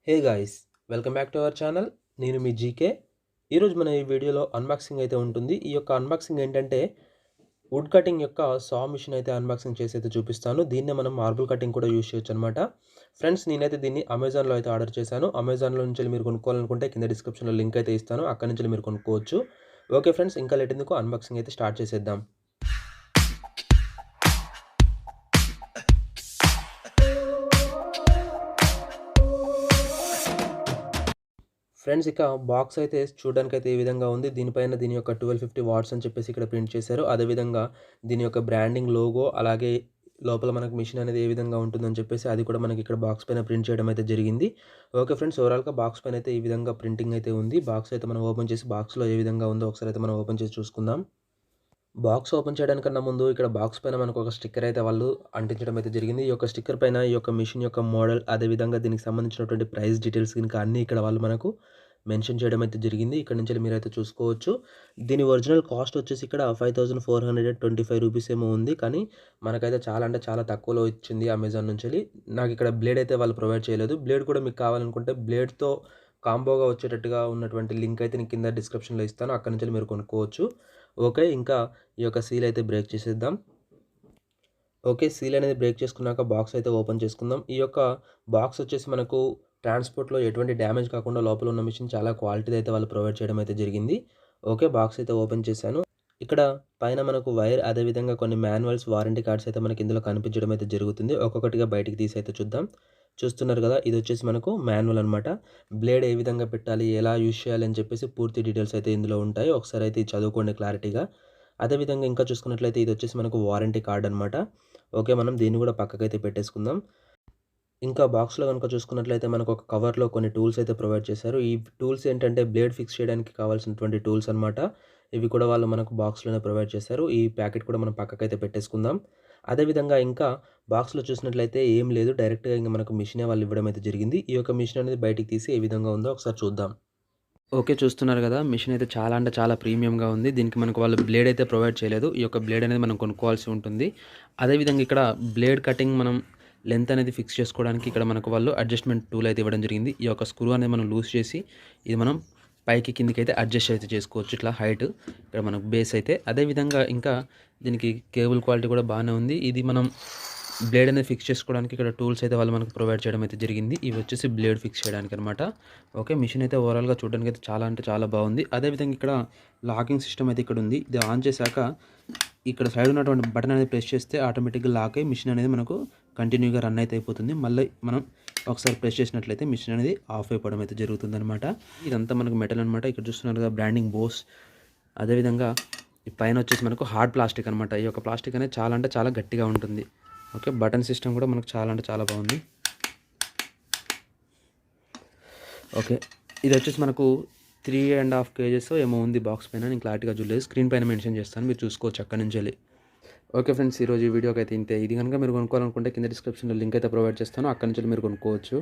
Hey guys, welcome back to our channel. నేను మీ GK. ఈరోజు మన ఈ వీడియోలో అన్బాక్సింగ్ అయితే ఉంటుంది. ఈ యొక్క అన్బాక్సింగ్ ఏంటంటే వుడ్ కటింగ్ యొక్క సా మిషన్ అయితే అన్బాక్సింగ్ చేసి అయితే చూపిస్తాను. దీన్నే మనం మార్బుల్ కటింగ్ కూడా యూజ్ చేయొచ్చు అనమాట. ఫ్రెండ్స్, నేనైతే దీన్ని అమెజాన్లో అయితే ఆర్డర్ చేశాను. అమెజాన్లో నుంచి మీరు కొనుక్కోవాలనుకుంటే కింద డిస్క్రిప్షన్లో లింక్ అయితే ఇస్తాను, అక్కడి నుంచి మీరు కొనుక్కోవచ్చు. ఓకే ఫ్రెండ్స్, ఇంకా లేట్ ఎందుకు అన్బాక్సింగ్ అయితే స్టార్ట్ చేసేద్దాం. ఫ్రెండ్స్, ఇక బాక్స్ అయితే చూడడానికైతే ఈ విధంగా ఉంది. దీనిపైన దీని యొక్క 1250 వాట్స్ అని చెప్పేసి ఇక్కడ ప్రింట్ చేశారు. అదేవిధంగా దీని యొక్క బ్రాండింగ్ లోగో, అలాగే లోపల మనకు మిషన్ అనేది ఏ విధంగా ఉంటుందని చెప్పేసి అది కూడా మనకి ఇక్కడ బాక్స్ పైన ప్రింట్ చేయడం అయితే జరిగింది. ఓకే ఫ్రెండ్స్, ఓవరాల్గా బాక్స్ పైన అయితే ఈ విధంగా ప్రింటింగ్ అయితే ఉంది. బాక్స్ అయితే మనం ఓపెన్ చేసి బాక్స్లో ఏ విధంగా ఉందో ఒకసారి అయితే మనం ఓపెన్ చేసి చూసుకుందాం. బాక్స్ ఓపెన్ చేయడానికన్నా ముందు ఇక్కడ బాక్స్ పైన మనకు ఒక స్టిక్కర్ అయితే వాళ్ళు అంటించడం అయితే జరిగింది. ఈ యొక్క స్టిక్కర్ పైన ఈ యొక్క మిషన్ యొక్క మోడల్, అదేవిధంగా దీనికి సంబంధించినటువంటి ప్రైస్ డీటెయిల్స్ ఇంకా అన్నీ ఇక్కడ వాళ్ళు మనకు మెన్షన్ చేయడం అయితే జరిగింది. ఇక్కడ నుంచి మీరైతే చూసుకోవచ్చు. దీని ఒరిజినల్ కాస్ట్ వచ్చేసి ఇక్కడ 5425 రూపీస్ ఏమో ఉంది. కానీ మనకైతే చాలా అంటే చాలా తక్కువలో ఇచ్చింది అమెజాన్ నుంచి. నాకు ఇక్కడ బ్లేడ్ అయితే వాళ్ళు ప్రొవైడ్ చేయలేదు. బ్లేడ్ కూడా మీకు కావాలనుకుంటే బ్లేడ్తో కాంబోగా వచ్చేటట్టుగా ఉన్నటువంటి లింక్ అయితే నేను కింద డిస్క్రిప్షన్లో ఇస్తాను, అక్కడి నుంచి మీరు కొనుక్కోవచ్చు. ఓకే, ఇంకా ఈ యొక్క సీల్ అయితే బ్రేక్ చేసేద్దాం. ఓకే, సీల్ అనేది బ్రేక్ చేసుకున్నాక బాక్స్ అయితే ఓపెన్ చేసుకుందాం. ఈ యొక్క బాక్స్ వచ్చేసి మనకు ట్రాన్స్పోర్ట్లో ఎటువంటి డ్యామేజ్ కాకుండా లోపల ఉన్న మిషన్ చాలా క్వాలిటీ అయితే వాళ్ళు ప్రొవైడ్ చేయడం అయితే జరిగింది. ఓకే, బాక్స్ అయితే ఓపెన్ చేశాను. ఇక్కడ పైన మనకు వైర్, అదేవిధంగా కొన్ని మాన్యువల్స్, వారంటీ కార్డ్స్ అయితే మనకి ఇందులో కనిపించడం అయితే జరుగుతుంది. ఒక్కొక్కటిగా బయటికి తీసి అయితే చూద్దాం. చూస్తున్నారు కదా, ఇది వచ్చేసి మనకు మాన్యువల్ అనమాట. బ్లేడ్ ఏ విధంగా పెట్టాలి, ఎలా యూజ్ చేయాలి అని చెప్పేసి పూర్తి డీటెయిల్స్ అయితే ఇందులో ఉంటాయి. ఒకసారి అయితే చదువుకోండి క్లారిటీగా. అదేవిధంగా ఇంకా చూసుకున్నట్లయితే ఇది వచ్చేసి మనకు వారంటీ కార్డ్ అనమాట. ఓకే, మనం దీన్ని కూడా పక్కకైతే పెట్టేసుకుందాం. ఇంకా బాక్స్లో కనుక చూసుకున్నట్లయితే మనకు ఒక కవర్లో కొన్ని టూల్స్ అయితే ప్రొవైడ్ చేశారు. ఈ టూల్స్ ఏంటంటే బ్లేడ్ ఫిక్స్ చేయడానికి కావాల్సినటువంటి టూల్స్ అనమాట. ఇవి కూడా వాళ్ళు మనకు బాక్స్లోనే ప్రొవైడ్ చేశారు. ఈ ప్యాకెట్ కూడా మనం పక్కకైతే పెట్టేసుకుందాం. అదేవిధంగా ఇంకా బాక్స్లో చూసినట్లయితే ఏం లేదు, డైరెక్ట్గా ఇంకా మనకు మిషనే వాళ్ళు ఇవ్వడం అయితే జరిగింది. ఈ యొక్క మిషన్ అనేది బయటికి తీసి ఏ విధంగా ఉందో ఒకసారి చూద్దాం. ఓకే, చూస్తున్నారు కదా, మిషన్ అయితే చాలా అంటే చాలా ప్రీమియంగా ఉంది. దీనికి మనకు వాళ్ళు బ్లేడ్ అయితే ప్రొవైడ్ చేయలేదు. ఈ యొక్క బ్లేడ్ అనేది మనం కొనుక్కోవాల్సి ఉంటుంది. అదేవిధంగా ఇక్కడ బ్లేడ్ కటింగ్ మనం లెంత్ అనేది ఫిక్స్ చేసుకోవడానికి ఇక్కడ మనకు వాళ్ళు అడ్జస్ట్మెంట్ టూల్ అయితే ఇవ్వడం జరిగింది. ఈ యొక్క స్క్రూ అనేది మనం లూజ్ చేసి ఇది మనం పైకి కిందికి అయితే అడ్జస్ట్ అయితే చేసుకోవచ్చు. ఇట్లా హైట్ ఇక్కడ మనకు బేస్ అయితే. అదేవిధంగా ఇంకా దీనికి కేబుల్ క్వాలిటీ కూడా బాగానే ఉంది. ఇది మనం బ్లేడ్ అనేది ఫిక్స్ చేసుకోవడానికి ఇక్కడ టూల్స్ అయితే వాళ్ళు మనకు ప్రొవైడ్ చేయడం అయితే జరిగింది. ఇవి వచ్చేసి బ్లేడ్ ఫిక్స్ చేయడానికి అనమాట. ఓకే, మిషన్ అయితే ఓవరాల్గా చూడడానికి అయితే చాలా అంటే చాలా బాగుంది. అదేవిధంగా ఇక్కడ లాకింగ్ సిస్టమ్ అయితే ఇక్కడ ఉంది. ఇది ఆన్ చేశాక ఇక్కడ సైడ్ ఉన్నటువంటి బటన్ అనేది ప్రెస్ చేస్తే ఆటోమేటిక్గా లాక్ అయ్యి మిషన్ అనేది మనకు కంటిన్యూగా రన్ అయితే అయిపోతుంది. మళ్ళీ మనం ఒకసారి ప్రెస్ చేసినట్లయితే మిషన్ అనేది ఆఫ్ అయిపోవడం అయితే జరుగుతుంది అనమాట. ఇదంతా మనకు మెటల్ అనమాట. ఇక్కడ చూస్తున్నారు బ్రాండింగ్ బోస్. అదేవిధంగా ఈ పైన వచ్చేసి మనకు హార్డ్ ప్లాస్టిక్ అనమాట. ఈ యొక్క ప్లాస్టిక్ అనేది చాలా అంటే చాలా గట్టిగా ఉంటుంది. ఓకే, బటన్ సిస్టమ్ కూడా మనకు చాలా అంటే చాలా బాగుంది. ఓకే, ఇది వచ్చేసి మనకు 3.5 kgs ఏమో ఉంది బాక్స్ పైన. నేను క్లారిటీగా చూడలేదు, స్క్రీన్ పైన మెన్షన్ చేస్తాను, మీరు చూసుకోవచ్చు అక్కడి నుంచి వెళ్ళి. ఓకే ఫ్రెండ్స్, ఈరోజు ఈ వీడియోకి అయితే ఇంతే. ఇది కనుక మీరు కొనుక్కోవాలనుకుంటే కింద డిస్క్రిప్షన్లో లింక్ అయితే ప్రొవైడ్ చేస్తాను, అక్కడి నుంచి మీరు కొనుక్కోవచ్చు.